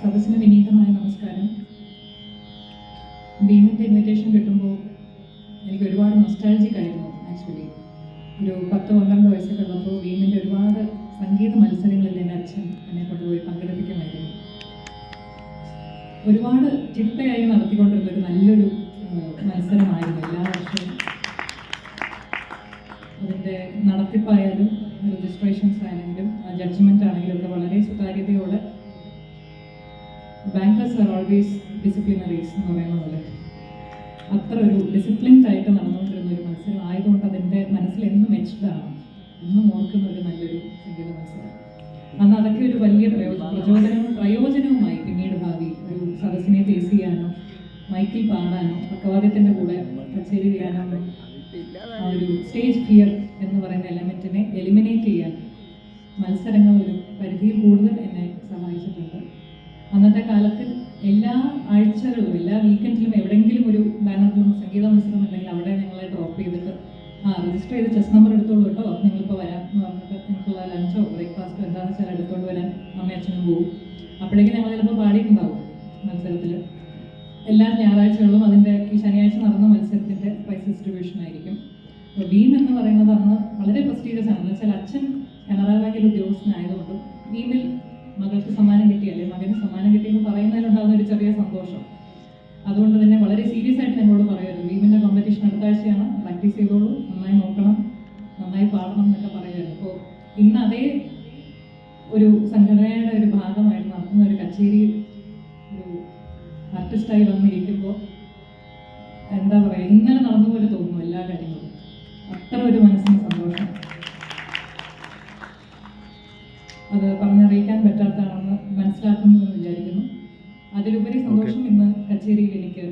സദസ്സിന് വിനീതമായ നമസ്കാരം. ഭീമിൻ്റെ ഇൻവിറ്റേഷൻ കിട്ടുമ്പോൾ എനിക്ക് ഒരുപാട് നൊസ്റ്റാൾജിക് ആയിരുന്നു. ആക്ച്വലി ഒരു 10-12 വയസ്സൊക്കെ ഉള്ളപ്പോൾ ഭീമിൻ്റെ ഒരുപാട് സംഗീത മത്സരങ്ങളിൽ എൻ്റെ അച്ഛൻ എന്നെ കൊണ്ടുപോയി പങ്കെടുപ്പിക്കുമായിരുന്നു. ഒരുപാട് ചിട്ടയായി നടത്തിക്കൊണ്ടിരുന്ന ഒരു നല്ലൊരു മത്സരമായിരുന്നു. എല്ലാ വർഷവും അതിൻ്റെ നടത്തിപ്പായാലും രജിസ്ട്രേഷൻസ് ആണെങ്കിലും ജഡ്ജ്മെൻ്റ് ആണെങ്കിലും ഒക്കെ വളരെ സുതാര്യതയോടെ ബാങ്കേഴ്സ് ആർ ഓൾവേസ് ഡിസിപ്ലിനറീസ് എന്ന് പറയുന്ന പോലെ അത്ര ഒരു ഡിസിപ്ലിൻഡ് ആയിട്ട് നടന്നുകൊണ്ടിരുന്ന ഒരു മത്സരം ആയതുകൊണ്ട് അതിൻ്റെ മനസ്സിൽ എന്നും എച്ച്ഡാണ്, എന്നും ഓർക്കുന്ന ഒരു നല്ലൊരു സംഗീത മത്സരം. അന്ന് അതൊക്കെ ഒരു വലിയ പ്രയോജനവുമായി പിന്നീട് ഭാവി ഒരു സദസ്സിനെ ഫേസ് ചെയ്യാനോ മൈക്കിൽ പാടാനോ പക്കവാദ്യത്തിൻ്റെ കൂടെ കച്ചേരി ചെയ്യാനോ ആ ഒരു സ്റ്റേജ് ഫിയർ എന്ന് പറയുന്ന എലമെൻറ്റിനെ എലിമിനേറ്റ് ചെയ്യാൻ മത്സരങ്ങൾ ഒരു പരിധിയിൽ കൂടുതൽ എന്നെ സഹായിച്ചിട്ടുണ്ട്. അന്നത്തെ കാലത്ത് എല്ലാ ആഴ്ചകളിലും എല്ലാ വീക്കെൻഡിലും എവിടെയെങ്കിലും ഒരു ബാനറിലും സംഗീത മത്സരം ഉണ്ടെങ്കിൽ അവിടെ ഞങ്ങളെ ഡ്രോപ്പ് ചെയ്തിട്ട് രജിസ്റ്റർ ചെയ്ത് ചെസ് നമ്പർ എടുത്തോളൂ കേട്ടോ, നിങ്ങളിപ്പോൾ വരാം എന്ന് പറഞ്ഞിട്ട് നിങ്ങൾക്കുള്ള ലഞ്ചോ ബ്രേക്ക്ഫാസ്റ്റോ എന്താണെന്ന് വെച്ചാൽ എടുത്തോണ്ട് വരാൻ അമ്മയച്ഛനും പോകും. അപ്പോഴേക്കും ഞങ്ങൾ ചിലപ്പോൾ പാടിയിട്ടുണ്ടാവും മത്സരത്തിൽ. എല്ലാ ഞായറാഴ്ചകളിലും അതിൻ്റെ ഈ ശനിയാഴ്ച നടന്ന മത്സരത്തിൻ്റെ പ്രൈസ് ഡിസ്ട്രിബ്യൂഷൻ ആയിരിക്കും. അപ്പോൾ ഭീം എന്ന് പറയുന്നത് അന്ന് വളരെ പ്രസ്റ്റീജിയസ് ആണ്. എന്ന് വെച്ചാൽ അച്ഛൻ കനറ ബാങ്കിൽ ഉദ്യോഗസ്ഥനായതുകൊണ്ടും ഭീമിൽ മകൾക്ക് സമ്മാനം കിട്ടി അല്ലെങ്കിൽ മകന് സമ്മാനം കിട്ടിയെന്ന് പറയുന്നതിലുണ്ടാകുന്ന ഒരു ചെറിയ സന്തോഷം, അതുകൊണ്ട് തന്നെ വളരെ സീരിയസ് ആയിട്ട് ഞങ്ങളോട് പറയുമായിരുന്നു, ഭീമിൻ്റെ കോമ്പറ്റീഷൻ അടുത്ത ആഴ്ചയാണ്, പ്രാക്ടീസ് ചെയ്തോളൂ, നന്നായി നോക്കണം, നന്നായി പാടണം എന്നൊക്കെ പറയുമായിരുന്നു. അപ്പോൾ ഇന്ന് അതേ ഒരു സംഘടനയുടെ ഒരു ഭാഗമായിട്ട് നടത്തുന്ന ഒരു കച്ചേരിയിൽ ഒരു ആർട്ടിസ്റ്റായി വന്നിരിക്കുമ്പോൾ എന്താ പറയുക, ഇന്നലെ നടന്ന പോലെ തോന്നുന്നു എല്ലാ കാര്യങ്ങളും. അത്ര ഒരു മനസ്സിന് സന്തോഷം, അത് പറഞ്ഞറിയിക്കാൻ പറ്റാത്തതാണെന്ന് മനസ്സിലാക്കുന്നു എന്ന് വിചാരിക്കുന്നു. അതിലുപരി സന്തോഷം ഇന്ന് കച്ചേരിയിൽ എനിക്ക്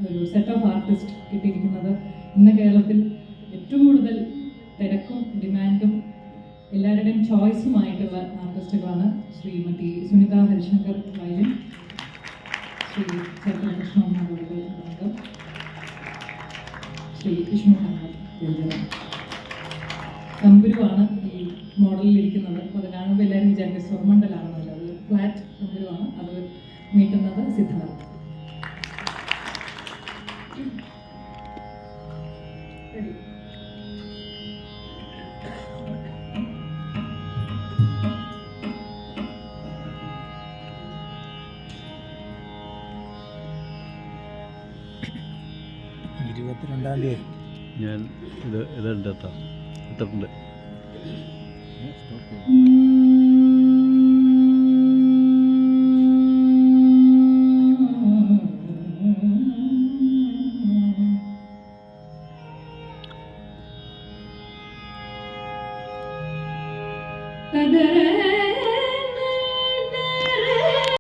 ഒരു സെറ്റ് ഓഫ് ആർട്ടിസ്റ്റ് കിട്ടിയിരിക്കുന്നത്. ഇന്ന് കേരളത്തിൽ ഏറ്റവും കൂടുതൽ തിരക്കും ഡിമാൻഡും എല്ലാവരുടെയും ചോയ്സുമായിട്ടുള്ള ആർട്ടിസ്റ്റുകളാണ് ശ്രീമതി സുനിത ഹരിശങ്കർ വയലിൻ, ശ്രീ കൃഷ്ണ, ശ്രീ വിഷ്ണു തമ്പുരുവാണ് ഈ മോഡലിൽ ഇരിക്കുന്നത്. അപ്പോൾ അത് കാണുമ്പോൾ എല്ലാവരും വിചാരിക്കും സ്വർമണ്ഡലാണെന്നല്ല, അത് ഫ്ലാറ്റ് തമ്പുരുവാണ്. അത് മീട്ടുന്നത് സിദ്ധാർത്ഥ്. ഞാൻ ഇതുണ്ട് എത്തിട്ടുണ്ട്. തദര